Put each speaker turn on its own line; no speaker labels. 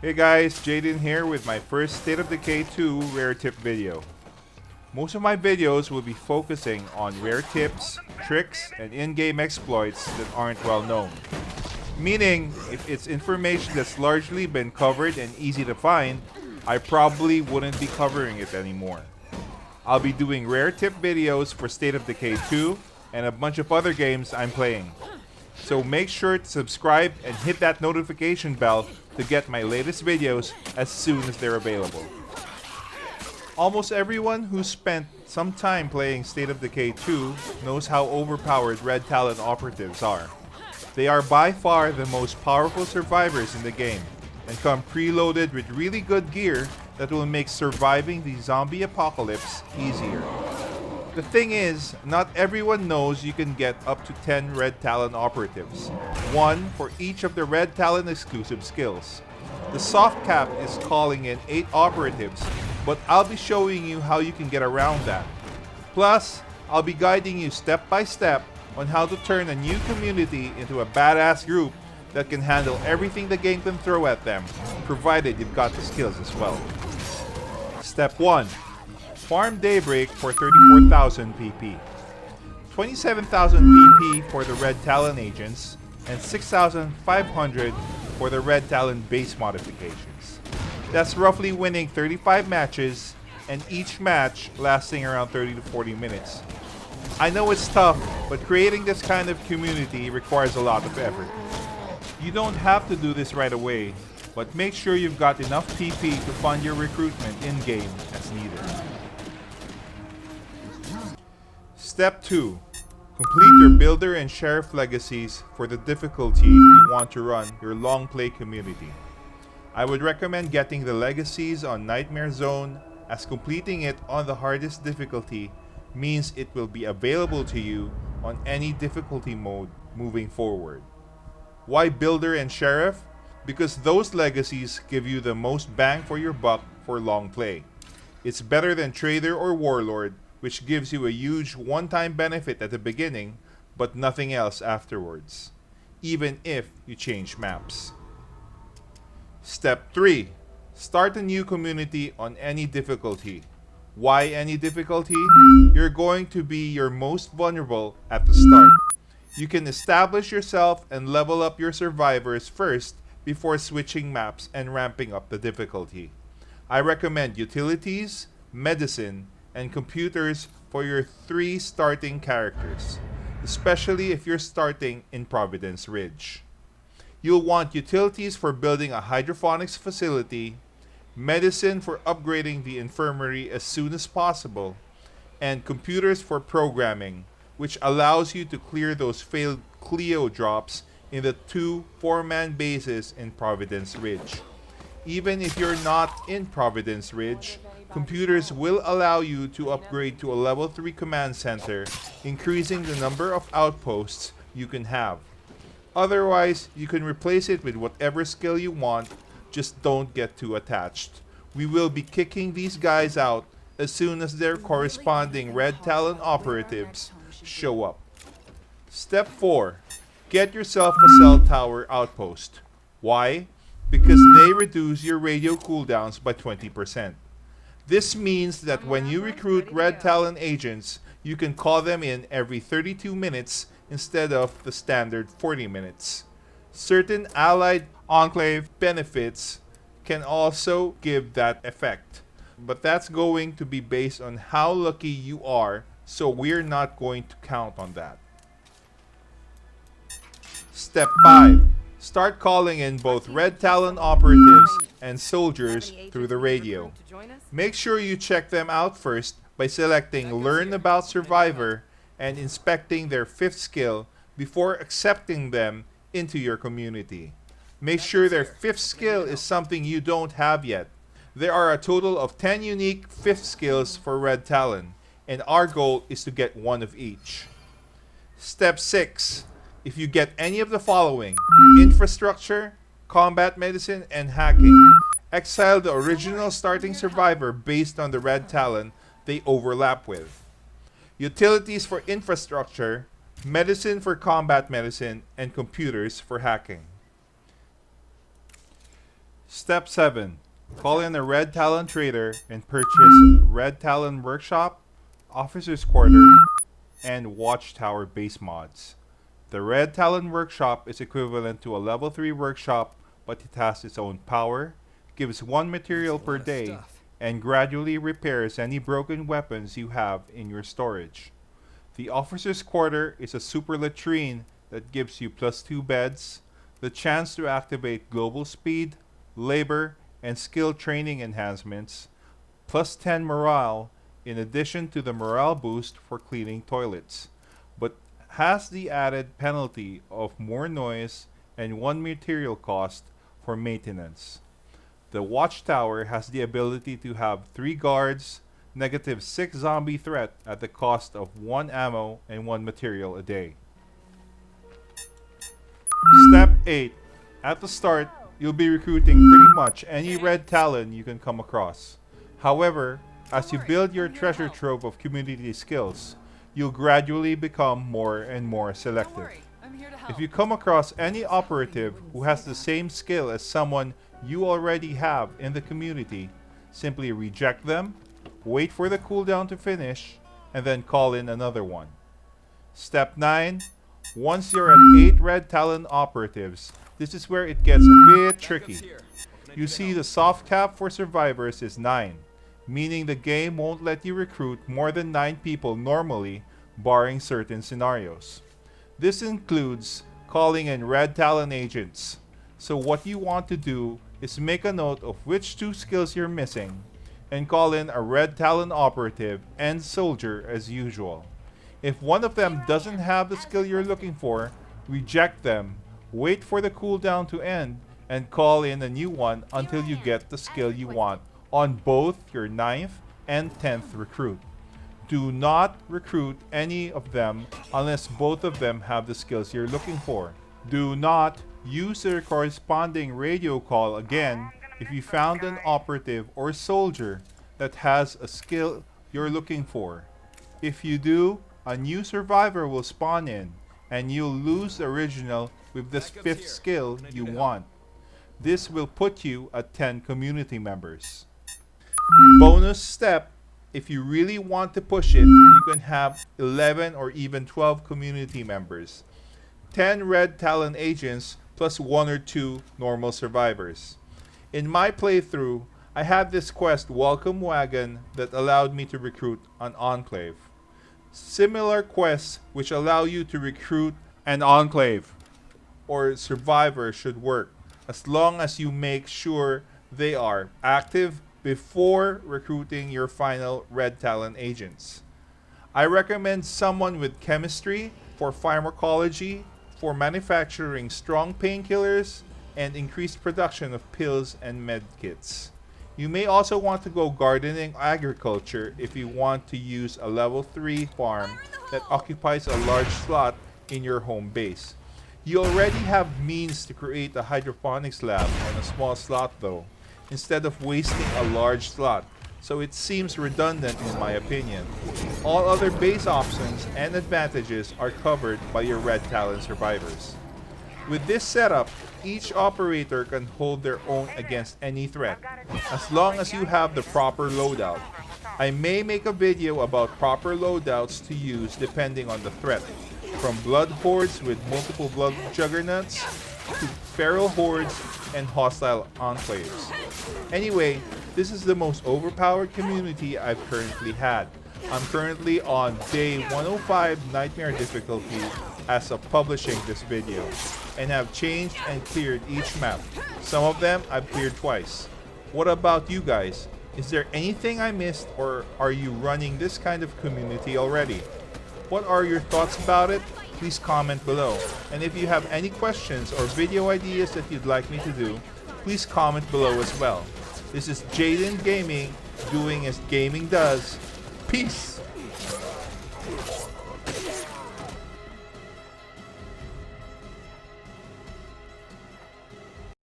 Hey guys, Jaden here with my first State of Decay 2 rare tip video. Most of my videos will be focusing on rare tips, tricks, and in-game exploits that aren't well known. Meaning, if it's information that's largely been covered and easy to find, I probably wouldn't be covering it anymore. I'll be doing rare tip videos for State of Decay 2 and a bunch of other games I'm playing. So make sure to subscribe and hit that notification bell to get my latest videos as soon as they're available. Almost everyone who's spent some time playing State of Decay 2 knows how overpowered Red Talon operatives are. They are by far the most powerful survivors in the game and come preloaded with really good gear that will make surviving the zombie apocalypse easier. The thing is, not everyone knows you can get up to 10 Red Talon operatives, one for each of the Red Talon exclusive skills. The soft cap is calling in 8 operatives, but I'll be showing you how you can get around that. Plus, I'll be guiding you step by step on how to turn a new community into a badass group that can handle everything the game can throw at them, provided you've got the skills as well. Step 1. Farm Daybreak for 34,000 PP, 27,000 PP for the Red Talon agents, and 6,500 for the Red Talon base modifications. That's roughly winning 35 matches, and each match lasting around 30 to 40 minutes. I know it's tough, but creating this kind of community requires a lot of effort. You don't have to do this right away, but make sure you've got enough PP to fund your recruitment in-game as needed. Step 2. Complete your Builder and Sheriff legacies for the difficulty you want to run your long play community. I would recommend getting the legacies on Nightmare Zone, as completing it on the hardest difficulty means it will be available to you on any difficulty mode moving forward. Why Builder and Sheriff? Because those legacies give you the most bang for your buck for long play. It's better than Trader or Warlord, which gives you a huge one-time benefit at the beginning, but nothing else afterwards, even if you change maps. Step 3. Start a new community on any difficulty. Why any difficulty? You're going to be your most vulnerable at the start. You can establish yourself and level up your survivors first before switching maps and ramping up the difficulty. I recommend utilities, medicine, and computers for your 3 starting characters, especially if you're starting in Providence Ridge. You'll want utilities for building a hydroponics facility, medicine for upgrading the infirmary as soon as possible, and computers for programming, which allows you to clear those failed Clio drops in the 2 4-man bases in Providence Ridge. Even if you're not in Providence Ridge, computers will allow you to upgrade to a level 3 command center, increasing the number of outposts you can have. Otherwise, you can replace it with whatever skill you want, just don't get too attached. We will be kicking these guys out as soon as their corresponding Red Talon operatives show up. Step 4. Get yourself a cell tower outpost. Why? Because they reduce your radio cooldowns by 20%. This means that when you recruit Red Talon agents, you can call them in every 32 minutes instead of the standard 40 minutes. Certain allied enclave benefits can also give that effect, but that's going to be based on how lucky you are, so we're not going to count on that. Step 5. Start calling in both Red Talon operatives and soldiers through the radio. Make sure you check them out first by selecting Learn About Survivor and inspecting their 5th skill before accepting them into your community. Make sure their 5th skill is something you don't have yet. There are a total of 10 unique 5th skills for Red Talon, and our goal is to get 1 of each. Step 6. If you get any of the following: infrastructure, combat medicine, and hacking, exile the original starting survivor based on the Red Talon they overlap with. Utilities for infrastructure, medicine for combat medicine, and computers for hacking. Step 7. Call in a Red Talon trader and purchase Red Talon Workshop, Officer's Quarter, and Watchtower base mods. The Red Talon Workshop is equivalent to a level 3 workshop, but it has its own power, gives 1 material per day, and gradually repairs any broken weapons you have in your storage. The Officer's Quarter is a super latrine that gives you +2 beds, the chance to activate global speed, labor, and skill training enhancements, +10 morale, in addition to the morale boost for cleaning toilets, but has the added penalty of more noise and 1 material cost for maintenance. The Watchtower has the ability to have 3 guards, -6 zombie threat at the cost of 1 ammo and 1 material a day. Step 8. At the start, you'll be recruiting pretty much any Red Talon you can come across. However, as you build your treasure trove of community skills, you'll gradually become more and more selective. If you come across any operative who has the same skill as someone you already have in the community, simply reject them, wait for the cooldown to finish, and then call in another one. Step 9. Once you're at 8 Red Talon operatives, this is where it gets a bit tricky. You see, the soft cap for survivors is 9, meaning the game won't let you recruit more than 9 people normally, barring certain scenarios. This includes calling in Red Talon agents. So what you want to do is make a note of which 2 skills you're missing, and call in a Red Talon operative and soldier as usual. If one of them doesn't have the skill you're looking for, reject them, wait for the cooldown to end, and call in a new one until you get the skill you want on both your 9th and 10th recruit. Do not recruit any of them unless both of them have the skills you're looking for. Do not use the corresponding radio call again if you found an operative or soldier that has a skill you're looking for. If you do, a new survivor will spawn in, and you'll lose the original with the 5th skill you want. This will put you at 10 community members. Bonus step, if you really want to push it, you can have 11 or even 12 community members. 10 Red Talon agents plus 1 or 2 normal survivors. In my playthrough, I had this quest Welcome Wagon that allowed me to recruit an enclave. Similar quests which allow you to recruit an enclave or survivor should work, as long as you make sure they are active before recruiting your final Red Talon agents. I recommend someone with chemistry, for pharmacology, for manufacturing strong painkillers, and increased production of pills and med kits. You may also want to go gardening agriculture if you want to use a level 3 farm that occupies a large slot in your home base. You already have means to create a hydroponics lab on a small slot though, instead of wasting a large slot, so it seems redundant in my opinion. All other base options and advantages are covered by your Red Talon survivors. With this setup, each operator can hold their own against any threat, as long as you have the proper loadout. I may make a video about proper loadouts to use depending on the threat, from blood hordes with multiple blood juggernauts to feral hordes and hostile enclaves. Anyway, this is the most overpowered community I've currently had. I'm currently on day 105 Nightmare difficulty as of publishing this video, and have changed and cleared each map. Some of them I've cleared twice. What about you guys? Is there anything I missed, or are you running this kind of community already? What are your thoughts about it? Please comment below. And if you have any questions or video ideas that you'd like me to do, please comment below as well. This is Jaden Gaming, doing as gaming does. Peace!